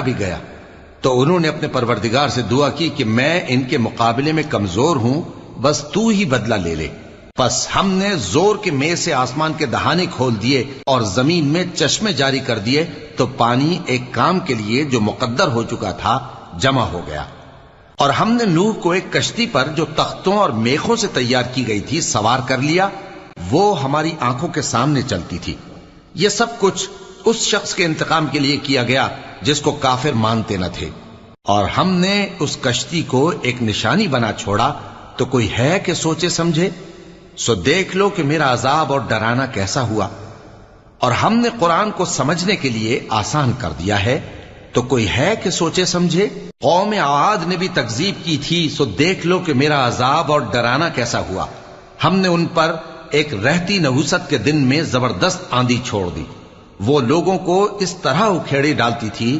بھی گیا تو انہوں نے اپنے پروردگار سے دعا کی کہ میں ان کے مقابلے میں کمزور ہوں، بس تو ہی بدلہ لے لے۔ پس ہم نے زور کے مے سے آسمان کے دہانے کھول دیے اور زمین میں چشمے جاری کر دیے، تو پانی ایک کام کے لیے جو مقدر ہو چکا تھا جمع ہو گیا۔ اور ہم نے نوح کو ایک کشتی پر جو تختوں اور میخوں سے تیار کی گئی تھی سوار کر لیا، وہ ہماری آنکھوں کے سامنے چلتی تھی۔ یہ سب کچھ اس شخص کے انتقام کے لیے کیا گیا جس کو کافر مانتے نہ تھے۔ اور ہم نے اس کشتی کو ایک نشانی بنا چھوڑا، تو کوئی ہے کہ سوچے سمجھے؟ سو دیکھ لو کہ میرا عذاب اور ڈرانا کیسا ہوا۔ اور ہم نے قرآن کو سمجھنے کے لیے آسان کر دیا ہے، تو کوئی ہے کہ سوچے سمجھے؟ قوم عاد نے بھی تکذیب کی تھی، سو دیکھ لو کہ میرا عذاب اور ڈرانا کیسا ہوا۔ ہم نے ان پر ایک رہتی نحوست کے دن میں زبردست آندھی چھوڑ دی، وہ لوگوں کو اس طرح اکھیڑے ڈالتی تھی